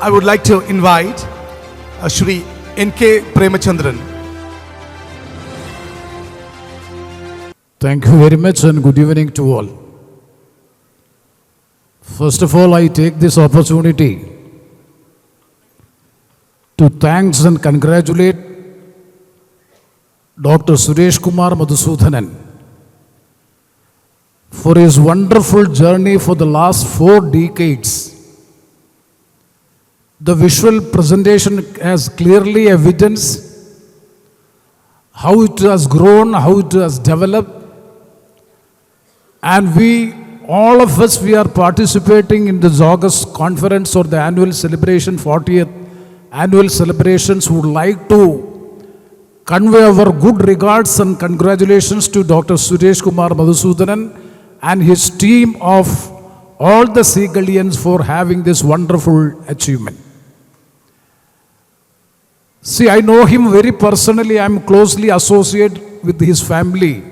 I would like to invite Shri N. Premachandran. Thank you very much and good evening to all. First of all, I take this opportunity to thank and congratulate Dr. Suresh Kumar Madhusudanan for his wonderful journey for the last 4 decades. The visual presentation has clearly evidenced how it has grown, how it has developed, and all of us, we are participating in this August conference or the annual celebration, 40th annual celebrations. Would like to convey our good regards and congratulations to Dr. Suresh Kumar Madhusudanan and his team of all the Seagullians for having this wonderful achievement. See, I know him very personally. I am closely associated with his family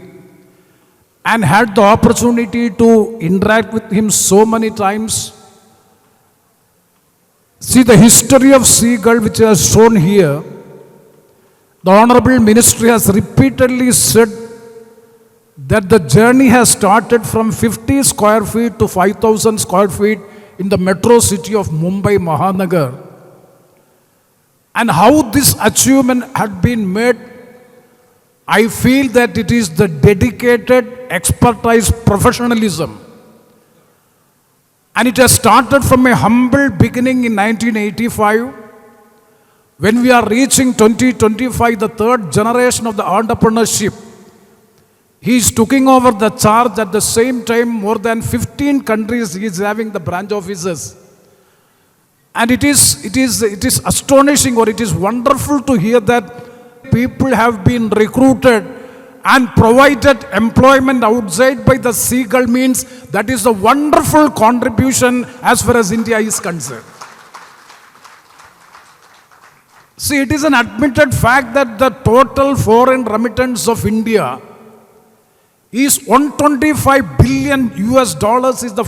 and had the opportunity to interact with him so many times. See, the history of Seagull, which is shown here, the Honorable Ministry has repeatedly said that the journey has started from 50 square feet to 5,000 square feet in the metro city of Mumbai, Mahanagar. And how this achievement had been made, I feel that it is the dedicated, expertise, professionalism. And it has started from a humble beginning in 1985. When we are reaching 2025, the third generation of the entrepreneurship, he is taking over the charge. At the same time, more than 15 countries he is having the branch offices. And it is astonishing, or it is wonderful to hear that people have been recruited and provided employment outside by the Seagull. Means that is a wonderful contribution as far as India is concerned. See, it is an admitted fact that the total foreign remittance of India is $125 billion is the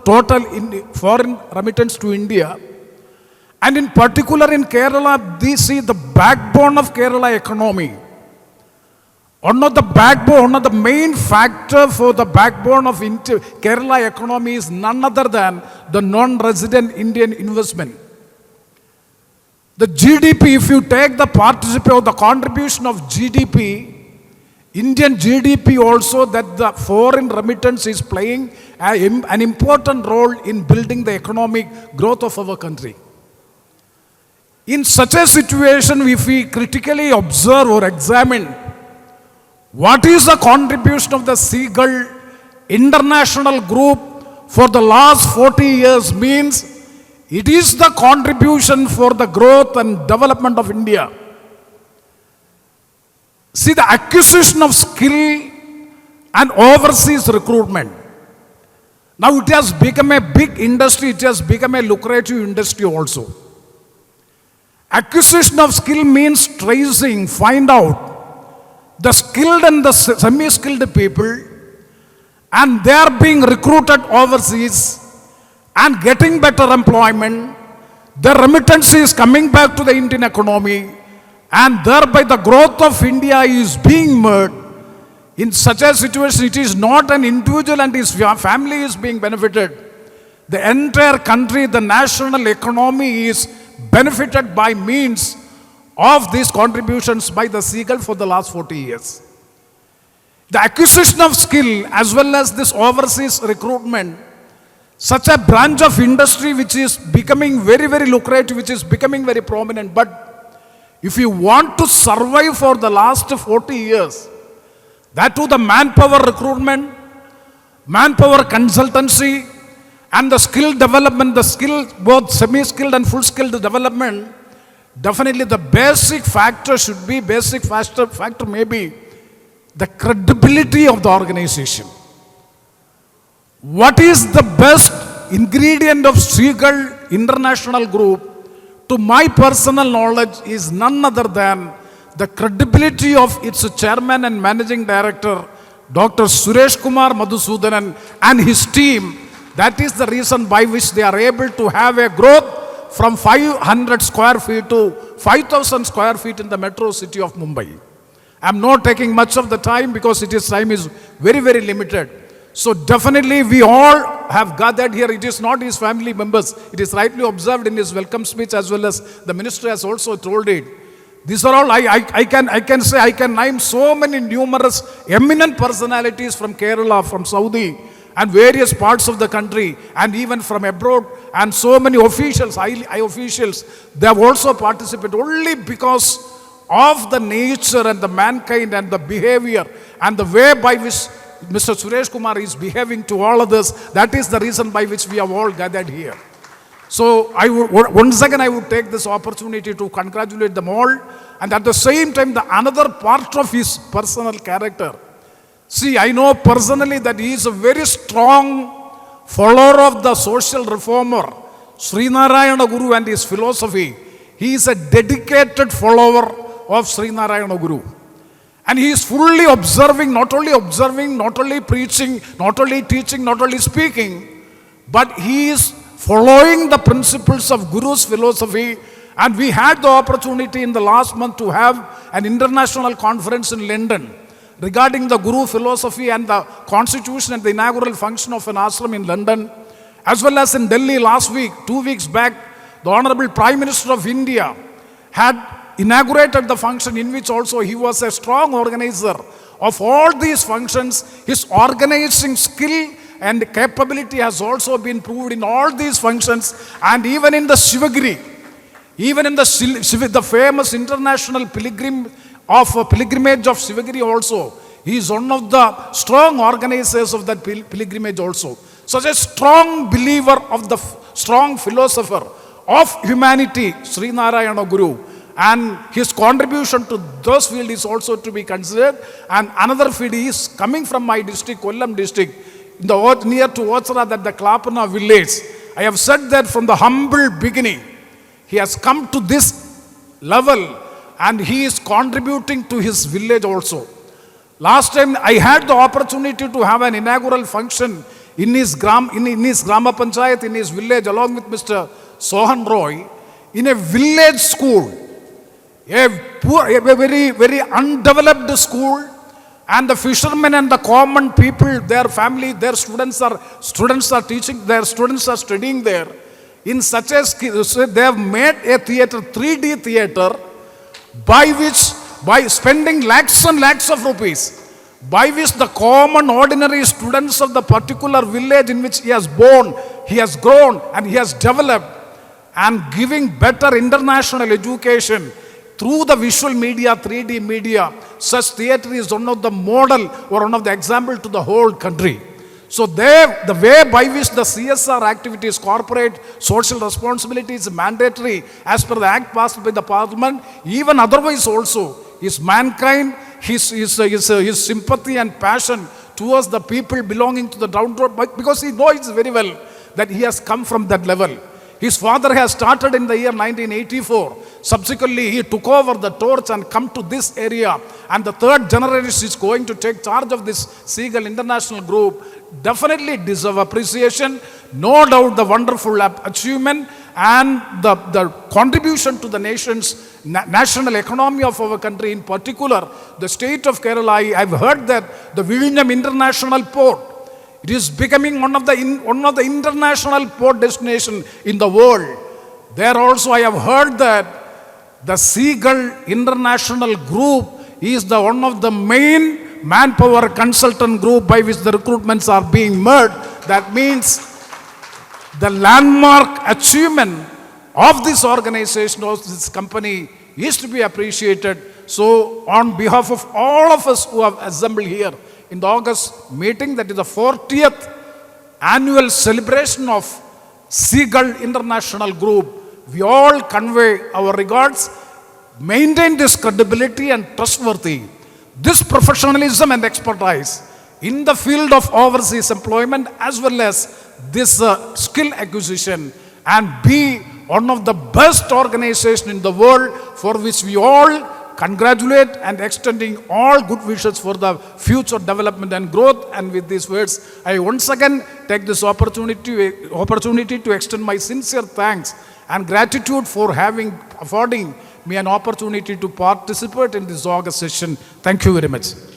total foreign remittance to India. And in particular in Kerala, this is the backbone of Kerala economy. One of the main factor for the backbone of Kerala economy is none other than the non-resident Indian investment. The GDP, if you take the participation or the contribution of GDP, Indian GDP also, that the foreign remittance is playing an important role in building the economic growth of our country. In such a situation, if we critically observe or examine what is the contribution of the Seagull International Group for the last 40 years, means it is the contribution for the growth and development of India. See, the acquisition of skill and overseas recruitment. Now it has become a big industry, it has become a lucrative industry also. Acquisition of skill means tracing, find out the skilled and the semi-skilled people, and they are being recruited overseas and getting better employment. The remittance is coming back to the Indian economy, and thereby the growth of India is being made. In such a situation, it is not an individual and his family is being benefited. The entire country, the national economy is benefited by means of these contributions by the Seagull for the last 40 years. The acquisition of skill as well as this overseas recruitment, such a branch of industry which is becoming very, very lucrative, which is becoming very prominent. But if you want to survive for the last 40 years, that too the manpower recruitment, manpower consultancy, and the skill development, the skill, both semi-skilled and full-skilled development, definitely the basic factor should be, factor may be the credibility of the organization. What is the best ingredient of Seagull International Group, to my personal knowledge, is none other than the credibility of its chairman and managing director, Dr. Suresh Kumar Madhusudanan and his team. That is the reason by which they are able to have a growth from 500 square feet to 5,000 square feet in the metro city of Mumbai. I'm not taking much of the time because time is very, very limited. So definitely we all have gathered here. It is not his family members. It is rightly observed in his welcome speech as well as the minister has also told it. These are all, I can name so many numerous eminent personalities from Kerala, from Saudi and various parts of the country and even from abroad, and so many officials, high officials, they have also participated only because of the nature and the mankind and the behavior and the way by which Mr. Suresh Kumar is behaving to all others. That is the reason by which we have all gathered here. So once again I would take this opportunity to congratulate them all, and at the same time another part of his personal character. See, I know personally that he is a very strong follower of the social reformer Sri Narayana Guru and his philosophy. He is a dedicated follower of Sri Narayana Guru. And he is fully observing, not only preaching, not only teaching, not only speaking, but he is following the principles of Guru's philosophy. And we had the opportunity in the last month to have an international conference in London regarding the Guru philosophy and the constitution and the inaugural function of an ashram in London, as well as in Delhi last week, 2 weeks back, the Honorable Prime Minister of India had inaugurated the function in which also he was a strong organizer of all these functions. His organizing skill and capability has also been proved in all these functions, and even in the Shivagiri, even in the famous international pilgrimage of Shivagiri also, he is one of the strong organizers of that pilgrimage also. Such a strong believer of the strong philosopher of humanity, Sri Narayana Guru, and his contribution to those fields is also to be considered. And another field is coming from my district, Kollam district, near to Ochara, that the Klapana village. I have said that from the humble beginning, he has come to this level and he is contributing to his village also. Last time I had the opportunity to have an inaugural function in his Grama Panchayat, in his village, along with Mr. Sohan Roy, in a village school, a very, very undeveloped school, and the fishermen and the common people, their family, their students are teaching, their students are studying there. In such a, they have made a theater, 3D theater, by spending lakhs and lakhs of rupees, by which the common ordinary students of the particular village in which he has born, he has grown and he has developed, and giving better international education through the visual media, 3D media. Such theater is one of the model or one of the example to the whole country. So the way by which the CSR activities, corporate social responsibility, is mandatory as per the act passed by the parliament, even otherwise also, is mankind, his sympathy and passion towards the people belonging to the down road, because he knows very well that he has come from that level. His father has started in the year 1984. Subsequently, he took over the torch and come to this area. And the third generation is going to take charge of this Seagull International Group. Definitely deserve appreciation. No doubt the wonderful achievement and the contribution to the nation's national economy of our country, in particular, the state of Kerala. I've heard that the Vivignam International Port, it is becoming one of the international port destinations in the world. There also I have heard that the Seagull International Group is one of the main manpower consultant group by which the recruitments are being made. That means the landmark achievement of this organization, of this company, is to be appreciated. So on behalf of all of us who have assembled here in the August meeting, that is the 40th annual celebration of Seagull International Group, we all convey our regards, maintain this credibility and trustworthy, this professionalism and expertise in the field of overseas employment as well as this skill acquisition, and be one of the best organizations in the world, for which we all congratulate and extending all good wishes for the future development and growth. And with these words, I once again take this opportunity to extend my sincere thanks and gratitude for affording me an opportunity to participate in this August session. Thank you very much.